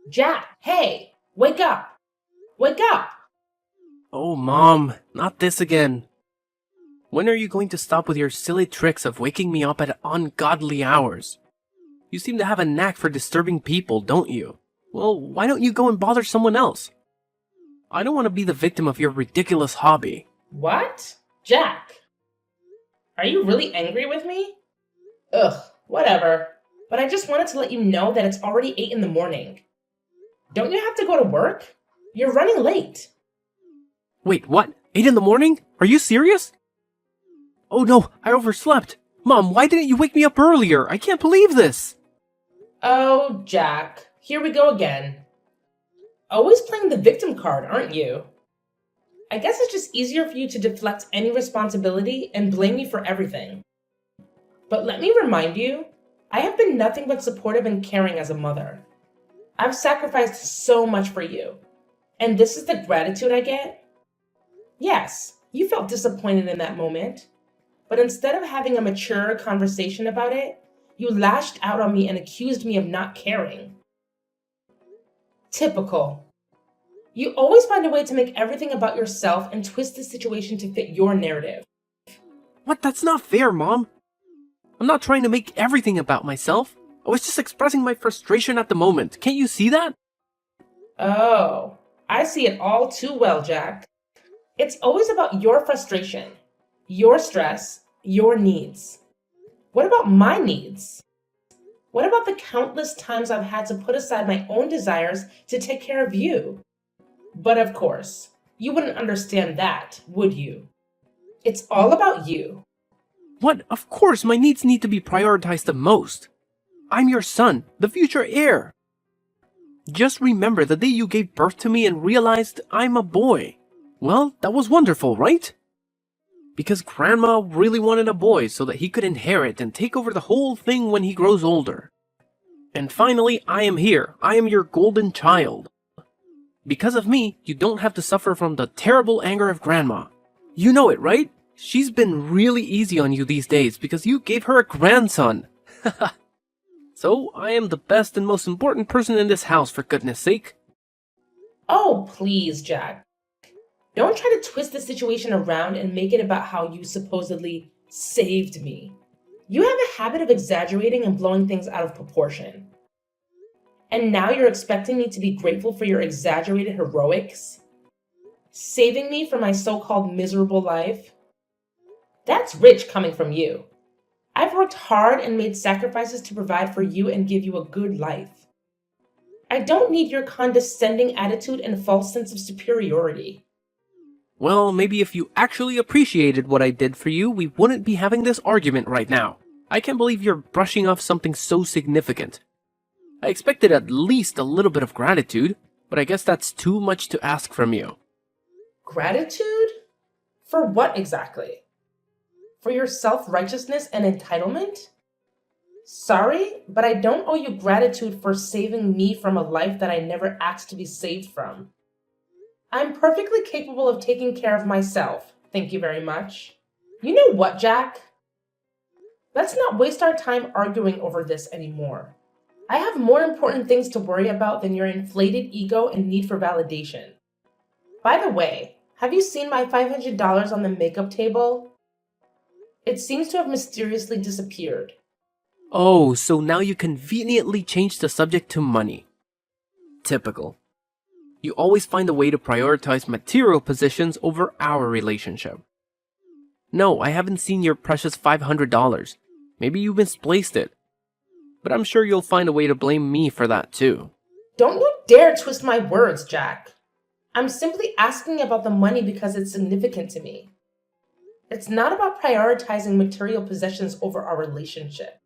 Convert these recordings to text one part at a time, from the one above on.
Jack, hey, wake up! Wake up! Oh, Mom, not this again. When are you going to stop with your silly tricks of waking me up at ungodly hours? You seem to have a knack for disturbing people, don't you? Well, why don't you go and bother someone else? I don't want to be the victim of your ridiculous hobby. What? Jack, are you really angry with me? Ugh, whatever. But I just wanted to let you know that it's already 8 in the morning. Don't you have to go to work? You're running late. Wait, what? 8 in the morning? Are you serious? Oh no, I overslept. Mom, why didn't you wake me up earlier? I can't believe this. Oh, Jack, here we go again. Always playing the victim card, aren't you? I guess it's just easier for you to deflect any responsibility and blame me for everything. But let me remind you, I have been nothing but supportive and caring as a mother. I've sacrificed so much for you. And this is the gratitude I get? Yes, you felt disappointed in that moment. But instead of having a mature conversation about it, you lashed out on me and accused me of not caring. Typical. You always find a way to make everything about yourself and twist the situation to fit your narrative. What? That's not fair, Mom. I'm not trying to make everything about myself. I was just expressing my frustration at the moment. Can't you see that? Oh, I see it all too well, Jack. It's always about your frustration, your stress, your needs. What about my needs? What about the countless times I've had to put aside my own desires to take care of you? But of course, you wouldn't understand that, would you? It's all about you. What? Of course, my needs need to be prioritized the most. I'm your son, the future heir. Just remember the day you gave birth to me and realized I'm a boy. Well, that was wonderful, right? Because Grandma really wanted a boy so that he could inherit and take over the whole thing when he grows older. And finally, I am here. I am your golden child. Because of me, you don't have to suffer from the terrible anger of Grandma. You know it, right? She's been really easy on you these days because you gave her a grandson. So, I am the best and most important person in this house, for goodness sake. Oh, please, Jack. Don't try to twist the situation around and make it about how you supposedly saved me. You have a habit of exaggerating and blowing things out of proportion. And now you're expecting me to be grateful for your exaggerated heroics? Saving me from my so-called miserable life? That's rich coming from you. I've worked hard and made sacrifices to provide for you and give you a good life. I don't need your condescending attitude and false sense of superiority. Well, maybe if you actually appreciated what I did for you, we wouldn't be having this argument right now. I can't believe you're brushing off something so significant. I expected at least a little bit of gratitude, but I guess that's too much to ask from you. Gratitude? For what exactly? For your self-righteousness and entitlement? Sorry, but I don't owe you gratitude for saving me from a life that I never asked to be saved from. I'm perfectly capable of taking care of myself, thank you very much. You know what, Jack? Let's not waste our time arguing over this anymore. I have more important things to worry about than your inflated ego and need for validation. By the way, have you seen my $500 on the makeup table? It seems to have mysteriously disappeared. Oh, so now you conveniently changed the subject to money. Typical. You always find a way to prioritize material possessions over our relationship. No, I haven't seen your precious $500. Maybe you misplaced it. But I'm sure you'll find a way to blame me for that too. Don't you dare twist my words, Jack. I'm simply asking about the money because it's significant to me. It's not about prioritizing material possessions over our relationship.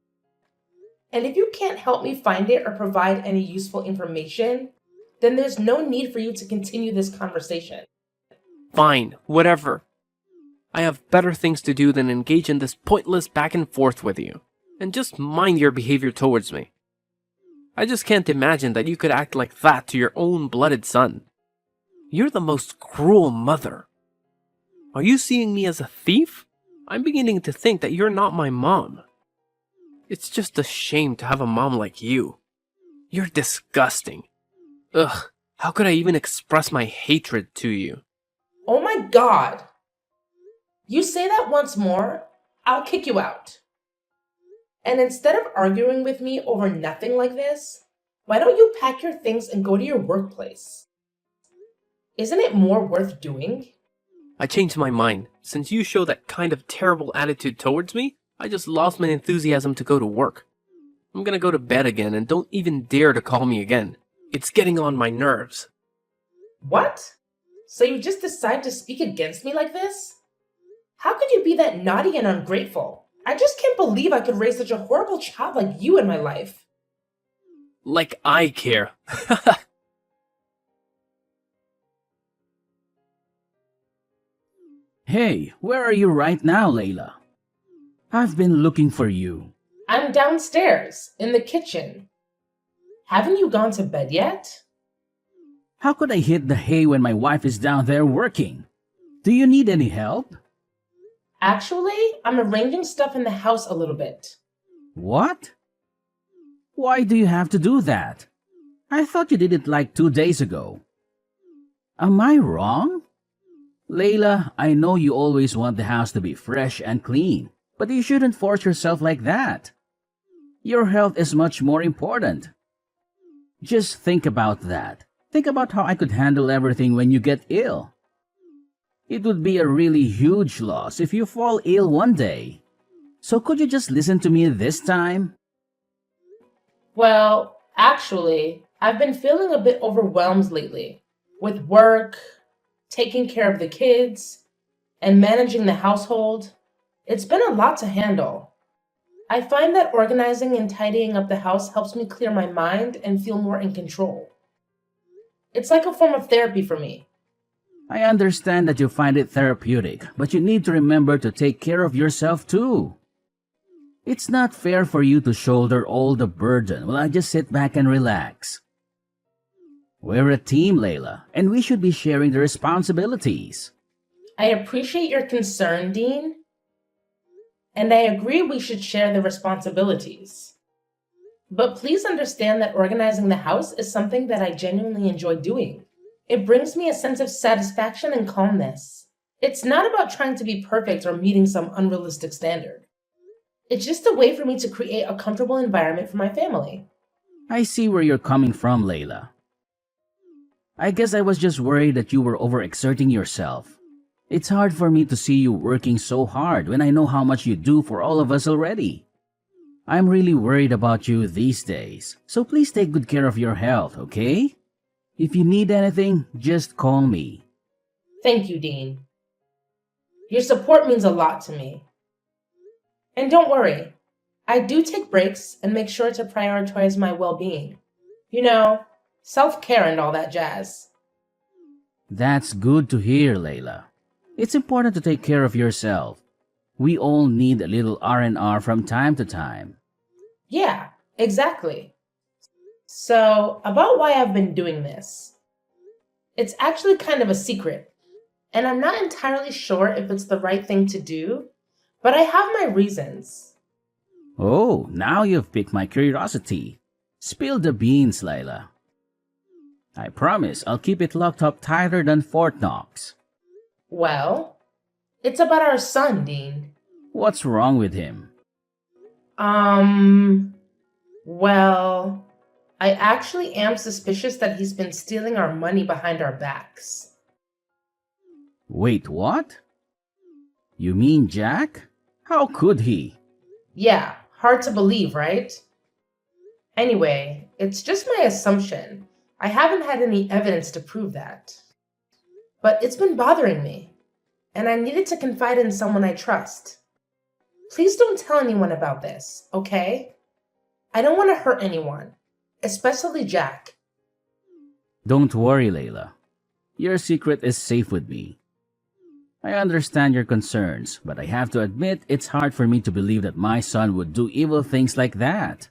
And if you can't help me find it or provide any useful information, then there's no need for you to continue this conversation. Fine, whatever. I have better things to do than engage in this pointless back and forth with you. And just mind your behavior towards me. I just can't imagine that you could act like that to your own blooded son. You're the most cruel mother. Are you seeing me as a thief? I'm beginning to think that you're not my mom. It's just a shame to have a mom like you. You're disgusting. Ugh, how could I even express my hatred to you? Oh my god! You say that once more, I'll kick you out. And instead of arguing with me over nothing like this, why don't you pack your things and go to your workplace? Isn't it more worth doing? I changed my mind. Since you show that kind of terrible attitude towards me, I just lost my enthusiasm to go to work. I'm gonna go to bed again and don't even dare to call me again. It's getting on my nerves. What? So you just decide to speak against me like this? How could you be that naughty and ungrateful? I just can't believe I could raise such a horrible child like you in my life. Like I care. Hey, where are you right now, Layla? I've been looking for you. I'm downstairs, in the kitchen. Haven't you gone to bed yet? How could I hit the hay when my wife is down there working? Do you need any help? Actually, I'm arranging stuff in the house a little bit. What? Why do you have to do that? I thought you did it like 2 days ago. Am I wrong? Layla, I know you always want the house to be fresh and clean, but you shouldn't force yourself like that. Your health is much more important. Just think about that. Think about how I could handle everything when you get ill. It would be a really huge loss if you fall ill one day. So could you just listen to me this time? Well, actually, I've been feeling a bit overwhelmed lately with work, taking care of the kids, and managing the household. It's been a lot to handle. I find that organizing and tidying up the house helps me clear my mind and feel more in control. It's like a form of therapy for me. I understand that you find it therapeutic, but you need to remember to take care of yourself too. It's not fair for you to shoulder all the burden while I just sit back and relax. We're a team, Layla, and we should be sharing the responsibilities. I appreciate your concern, Dean, and I agree we should share the responsibilities. But please understand that organizing the house is something that I genuinely enjoy doing. It brings me a sense of satisfaction and calmness. It's not about trying to be perfect or meeting some unrealistic standard. It's just a way for me to create a comfortable environment for my family. I see where you're coming from, Layla. I guess I was just worried that you were overexerting yourself. It's hard for me to see you working so hard when I know how much you do for all of us already. I'm really worried about you these days, so please take good care of your health, okay? If you need anything, just call me. Thank you, Dean. Your support means a lot to me. And don't worry, I do take breaks and make sure to prioritize my well-being. You know, self-care and all that jazz. That's good to hear, Layla. It's important to take care of yourself. We all need a little R&R from time to time. Yeah, exactly. So, about why I've been doing this. It's actually kind of a secret, and I'm not entirely sure if it's the right thing to do, but I have my reasons. Oh, now you've piqued my curiosity. Spill the beans, Layla. I promise I'll keep it locked up tighter than Fort Knox. Well, it's about our son, Dean. What's wrong with him? Well, I actually am suspicious that he's been stealing our money behind our backs. Wait, what? You mean Jack? How could he? Yeah, hard to believe, right? Anyway, it's just my assumption. I haven't had any evidence to prove that. But it's been bothering me, and I needed to confide in someone I trust. Please don't tell anyone about this, okay? I don't want to hurt anyone, especially Jack. Don't worry, Layla. Your secret is safe with me. I understand your concerns, but I have to admit it's hard for me to believe that my son would do evil things like that.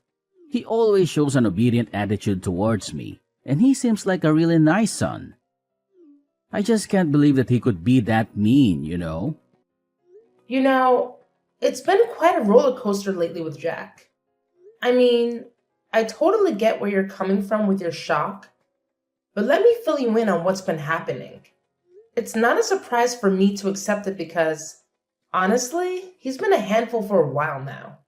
He always shows an obedient attitude towards me, and he seems like a really nice son. I just can't believe that he could be that mean, you know? You know, it's been quite a roller coaster lately with Jack. I mean, I totally get where you're coming from with your shock, But let me fill you in on what's been happening. It's not a surprise for me to accept it because, honestly, he's been a handful for a while now.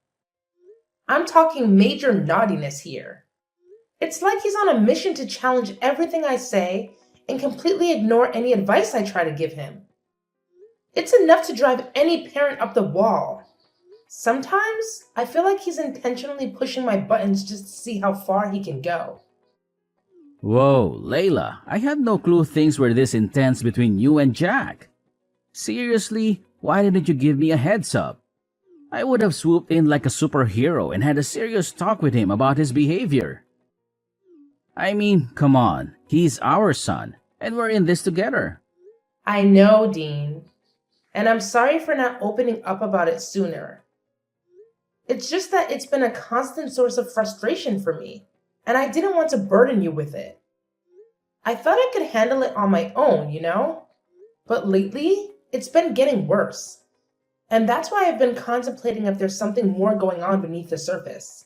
I'm talking major naughtiness here. It's like he's on a mission to challenge everything I say and completely ignore any advice I try to give him. It's enough to drive any parent up the wall. Sometimes I feel like he's intentionally pushing my buttons just to see how far he can go. Whoa, Layla, I had no clue things were this intense between you and Jack. Seriously, why didn't you give me a heads up? I would have swooped in like a superhero and had a serious talk with him about his behavior. I mean, come on, he's our son, and we're in this together. I know, Dean, and I'm sorry for not opening up about it sooner. It's just that it's been a constant source of frustration for me, and I didn't want to burden you with it. I thought I could handle it on my own, you know? But lately, it's been getting worse. And that's why I've been contemplating if there's something more going on beneath the surface.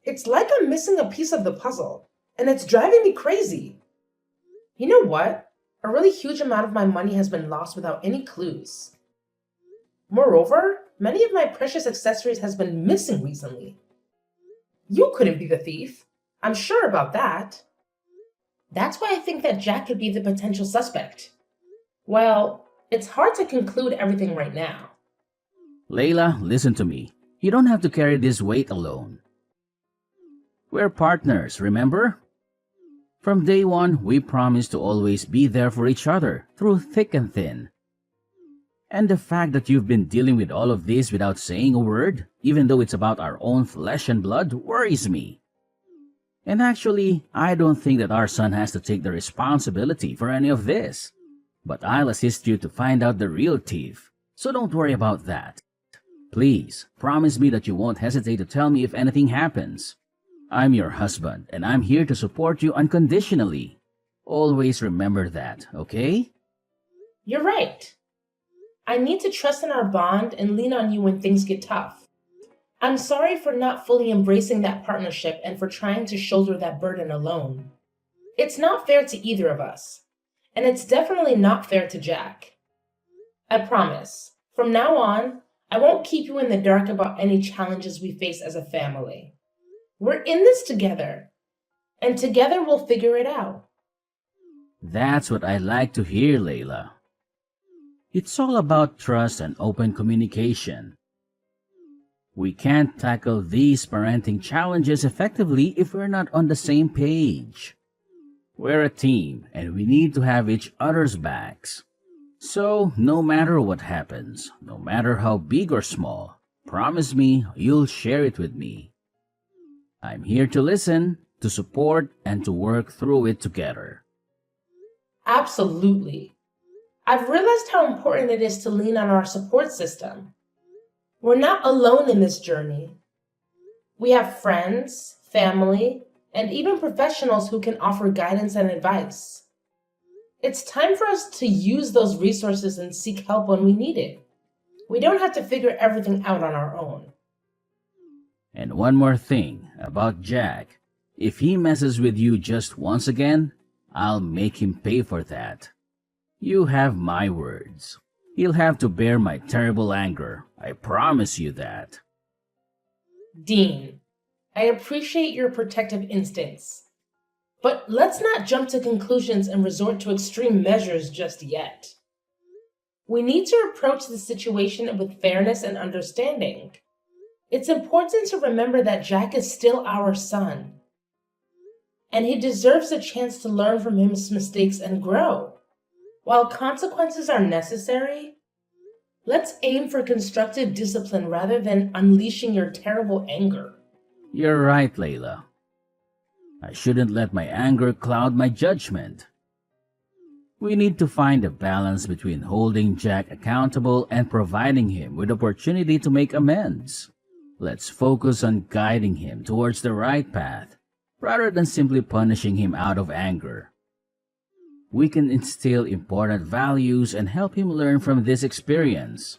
It's like I'm missing a piece of the puzzle, and it's driving me crazy. You know what? A really huge amount of my money has been lost without any clues. Moreover, many of my precious accessories has been missing recently. You couldn't be the thief. I'm sure about that. That's why I think that Jack could be the potential suspect. Well, it's hard to conclude everything right now. Layla, listen to me. You don't have to carry this weight alone. We're partners, remember? From day one, we promised to always be there for each other, through thick and thin. And the fact that you've been dealing with all of this without saying a word, even though it's about our own flesh and blood, worries me. And actually, I don't think that our son has to take the responsibility for any of this. But I'll assist you to find out the real thief, so don't worry about that. Please, promise me that you won't hesitate to tell me if anything happens. I'm your husband, and I'm here to support you unconditionally. Always remember that, okay? You're right. I need to trust in our bond and lean on you when things get tough. I'm sorry for not fully embracing that partnership and for trying to shoulder that burden alone. It's not fair to either of us, and it's definitely not fair to Jack. I promise, from now on, I won't keep you in the dark about any challenges we face as a family. We're in this together, and together we'll figure it out. That's what I like to hear, Layla. It's all about trust and open communication. We can't tackle these parenting challenges effectively if we're not on the same page. We're a team, and we need to have each other's backs. So, no matter what happens, no matter how big or small, promise me you'll share it with me. I'm here to listen, to support, and to work through it together. Absolutely. I've realized how important it is to lean on our support system. We're not alone in this journey. We have friends, family, and even professionals who can offer guidance and advice. It's time for us to use those resources and seek help when we need it. We don't have to figure everything out on our own. And one more thing about Jack. If he messes with you just once again, I'll make him pay for that. You have my words. He'll have to bear my terrible anger. I promise you that. Dean, I appreciate your protective instincts, but let's not jump to conclusions and resort to extreme measures just yet. We need to approach the situation with fairness and understanding. It's important to remember that Jack is still our son, and he deserves a chance to learn from his mistakes and grow. While consequences are necessary, let's aim for constructive discipline rather than unleashing your terrible anger. You're right, Layla. I shouldn't let my anger cloud my judgment. We need to find a balance between holding Jack accountable and providing him with opportunity to make amends. Let's focus on guiding him towards the right path, rather than simply punishing him out of anger. We can instill important values and help him learn from this experience.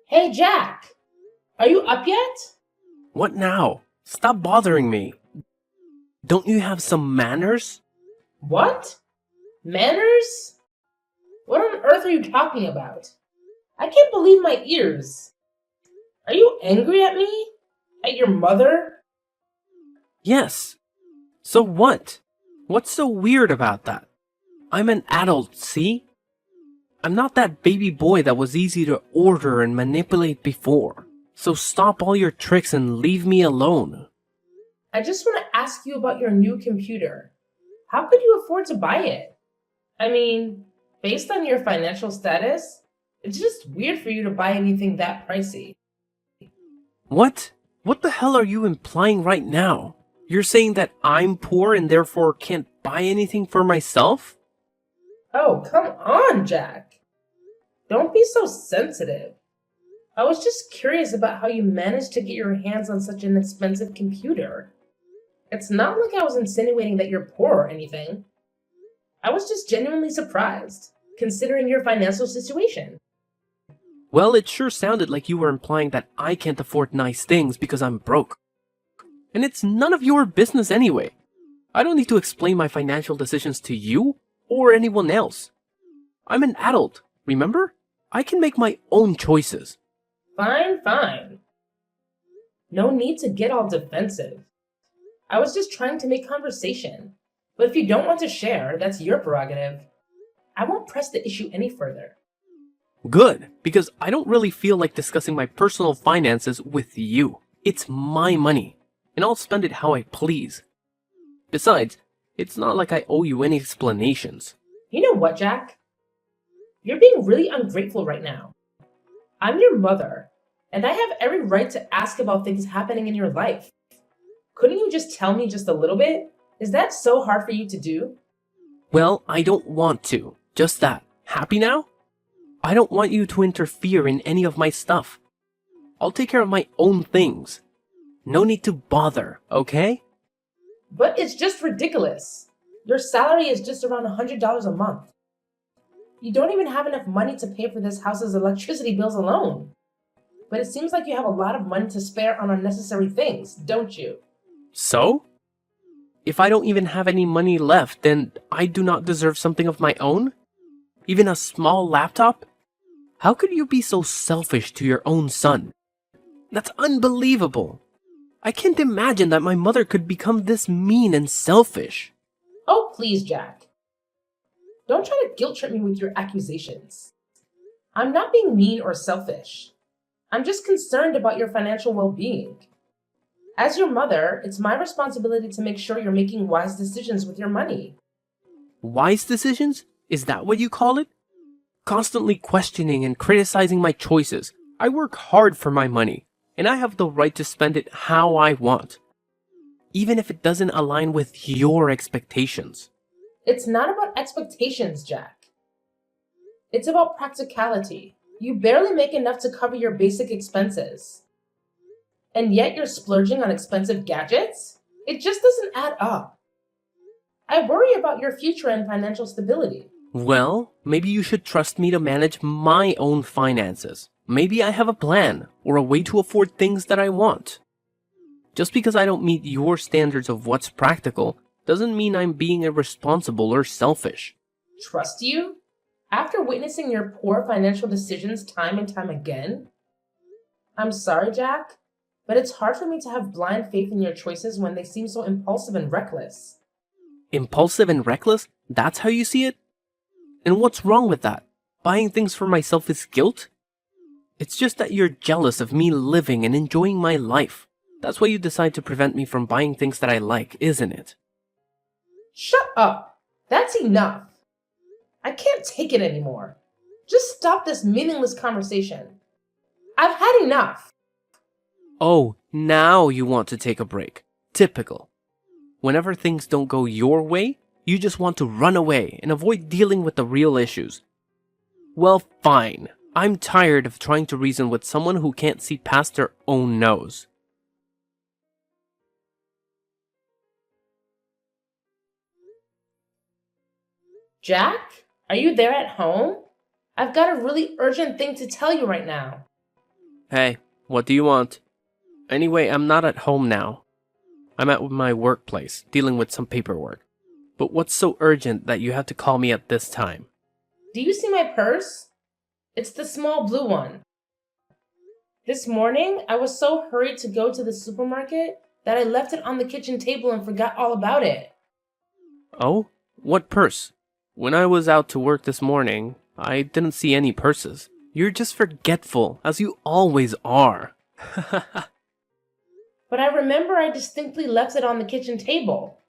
Hey, Jack! Are you up yet? What now? Stop bothering me. Don't you have some manners? What? Manners? What on earth are you talking about? I can't believe my ears. Are you angry at me? At your mother? Yes. So what? What's so weird about that? I'm an adult, see? I'm not that baby boy that was easy to order and manipulate before. So stop all your tricks and leave me alone. I just want to ask you about your new computer. How could you afford to buy it? I mean, based on your financial status, it's just weird for you to buy anything that pricey. What? What the hell are you implying right now? You're saying that I'm poor and therefore can't buy anything for myself? Oh, come on, Jack. Don't be so sensitive. I was just curious about how you managed to get your hands on such an expensive computer. It's not like I was insinuating that you're poor or anything. I was just genuinely surprised, considering your financial situation. Well, it sure sounded like you were implying that I can't afford nice things because I'm broke. And it's none of your business anyway. I don't need to explain my financial decisions to you or anyone else. I'm an adult, remember? I can make my own choices. Fine, fine. No need to get all defensive. I was just trying to make conversation. But if you don't want to share, that's your prerogative. I won't press the issue any further. Good, because I don't really feel like discussing my personal finances with you. It's my money, and I'll spend it how I please. Besides, it's not like I owe you any explanations. You know what, Jack? You're being really ungrateful right now. I'm your mother, and I have every right to ask about things happening in your life. Couldn't you just tell me just a little bit? Is that so hard for you to do? Well, I don't want to. Just that. Happy now? I don't want you to interfere in any of my stuff. I'll take care of my own things. No need to bother, okay? But it's just ridiculous. Your salary is just around $100 a month. You don't even have enough money to pay for this house's electricity bills alone. But it seems like you have a lot of money to spare on unnecessary things, don't you? So? If I don't even have any money left, then I do not deserve something of my own? Even a small laptop? How could you be so selfish to your own son? That's unbelievable. I can't imagine that my mother could become this mean and selfish. Oh, please, Jack. Don't try to guilt trip me with your accusations. I'm not being mean or selfish. I'm just concerned about your financial well-being. As your mother, it's my responsibility to make sure you're making wise decisions with your money. Wise decisions? Is that what you call it? Constantly questioning and criticizing my choices. I work hard for my money, and I have the right to spend it how I want, even if it doesn't align with your expectations. It's not about expectations, Jack. It's about practicality. You barely make enough to cover your basic expenses. And yet you're splurging on expensive gadgets? It just doesn't add up. I worry about your future and financial stability. Well, maybe you should trust me to manage my own finances. Maybe I have a plan or a way to afford things that I want. Just because I don't meet your standards of what's practical doesn't mean I'm being irresponsible or selfish. Trust you? After witnessing your poor financial decisions time and time again? I'm sorry, Jack, but it's hard for me to have blind faith in your choices when they seem so impulsive and reckless. Impulsive and reckless? That's how you see it? And what's wrong with that? Buying things for myself is guilt? It's just that you're jealous of me living and enjoying my life. That's why you decide to prevent me from buying things that I like, isn't it? Shut up! That's enough! I can't take it anymore. Just stop this meaningless conversation. I've had enough! Oh, now you want to take a break. Typical. Whenever things don't go your way, you just want to run away and avoid dealing with the real issues. Well, fine. I'm tired of trying to reason with someone who can't see past their own nose. Jack? Are you there at home? I've got a really urgent thing to tell you right now. Hey, what do you want? Anyway, I'm not at home now. I'm at my workplace, dealing with some paperwork. But what's so urgent that you have to call me at this time? Do you see my purse? It's the small blue one. This morning, I was so hurried to go to the supermarket that I left it on the kitchen table and forgot all about it. Oh? What purse? When I was out to work this morning, I didn't see any purses. You're just forgetful, as you always are. But I remember I distinctly left it on the kitchen table.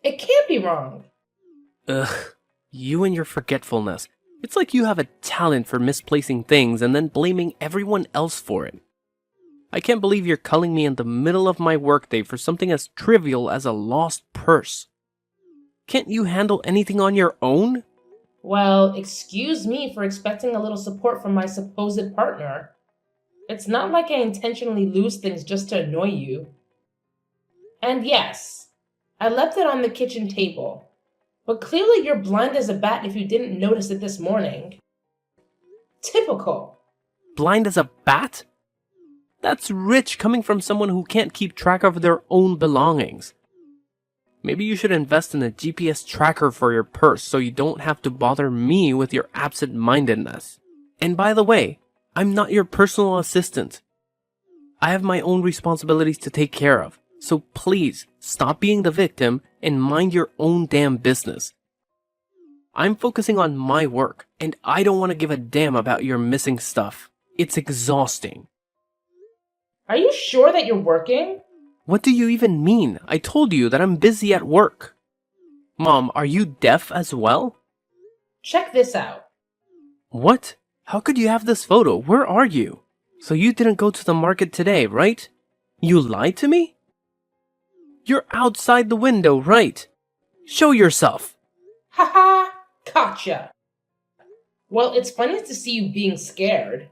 It can't be wrong. Ugh, you and your forgetfulness. It's like you have a talent for misplacing things and then blaming everyone else for it. I can't believe you're calling me in the middle of my workday for something as trivial as a lost purse. Can't you handle anything on your own? Well, excuse me for expecting a little support from my supposed partner. It's not like I intentionally lose things just to annoy you. And yes, I left it on the kitchen table. But clearly you're blind as a bat if you didn't notice it this morning. Typical. Blind as a bat? That's rich coming from someone who can't keep track of their own belongings. Maybe you should invest in a GPS tracker for your purse so you don't have to bother me with your absent-mindedness. And by the way, I'm not your personal assistant. I have my own responsibilities to take care of. So please, stop being the victim and mind your own damn business. I'm focusing on my work, and I don't want to give a damn about your missing stuff. It's exhausting. Are you sure that you're working? What do you even mean? I told you that I'm busy at work. Mom, are you deaf as well? Check this out. What? How could you have this photo? Where are you? So you didn't go to the market today, right? You lied to me? You're outside the window, right? Show yourself. Haha, gotcha. Well, it's funny to see you being scared.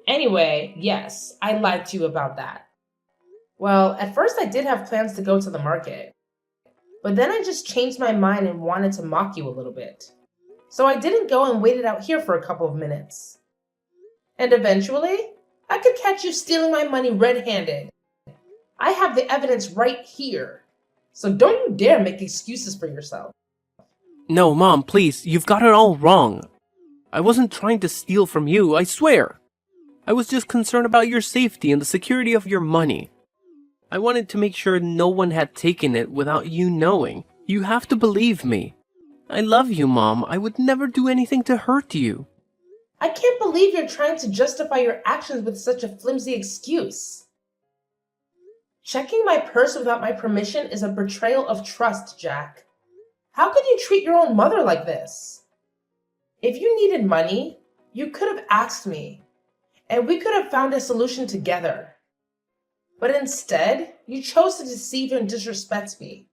Anyway, yes, I lied to you about that. Well, at first I did have plans to go to the market. But then I just changed my mind and wanted to mock you a little bit. So I didn't go and waited out here for a couple of minutes. And eventually, I could catch you stealing my money red-handed. I have the evidence right here. So don't you dare make excuses for yourself. No, Mom, please, you've got it all wrong. I wasn't trying to steal from you, I swear. I was just concerned about your safety and the security of your money. I wanted to make sure no one had taken it without you knowing. You have to believe me. I love you, Mom. I would never do anything to hurt you. I can't believe you're trying to justify your actions with such a flimsy excuse. Checking my purse without my permission is a betrayal of trust, Jack. How could you treat your own mother like this? If you needed money, you could have asked me, and we could have found a solution together. But instead, you chose to deceive and disrespect me.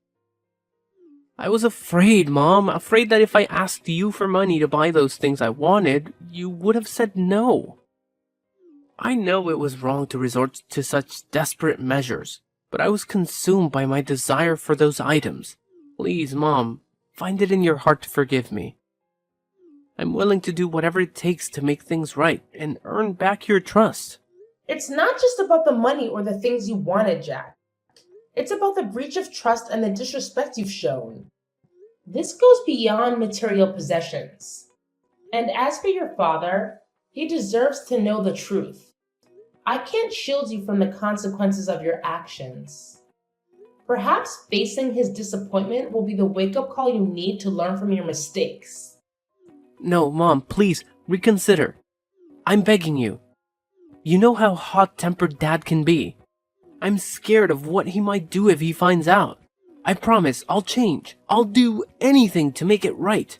I was afraid, Mom. Afraid that if I asked you for money to buy those things I wanted, you would have said no. I know it was wrong to resort to such desperate measures, but I was consumed by my desire for those items. Please, Mom, find it in your heart to forgive me. I'm willing to do whatever it takes to make things right and earn back your trust. It's not just about the money or the things you wanted, Jack. It's about the breach of trust and the disrespect you've shown. This goes beyond material possessions. And as for your father, he deserves to know the truth. I can't shield you from the consequences of your actions. Perhaps facing his disappointment will be the wake-up call you need to learn from your mistakes. No, Mom, please, reconsider. I'm begging you. You know how hot-tempered Dad can be. I'm scared of what he might do if he finds out. I promise I'll change. I'll do anything to make it right.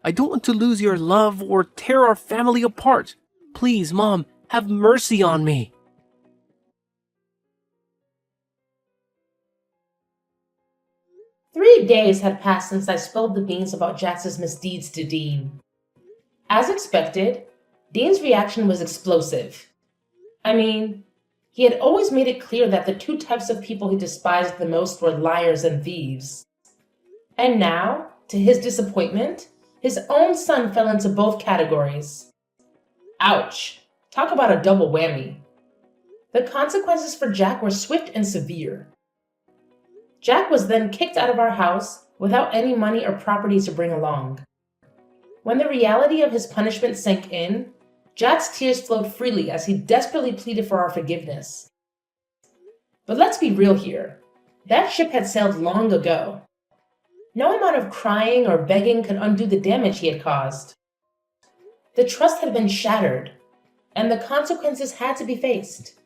I don't want to lose your love or tear our family apart. Please, Mom, have mercy on me. "3 days had passed since I spilled the beans about Jax's misdeeds to Dean. As expected, Dean's reaction was explosive. I mean, he had always made it clear that the two types of people he despised the most were liars and thieves. And now, to his disappointment, his own son fell into both categories. Ouch. Talk about a double whammy. The consequences for Jack were swift and severe. Jack was then kicked out of our house without any money or property to bring along. When the reality of his punishment sank in, Jack's tears flowed freely as he desperately pleaded for our forgiveness. But let's be real here. That ship had sailed long ago. No amount of crying or begging could undo the damage he had caused. The trust had been shattered, and the consequences had to be faced.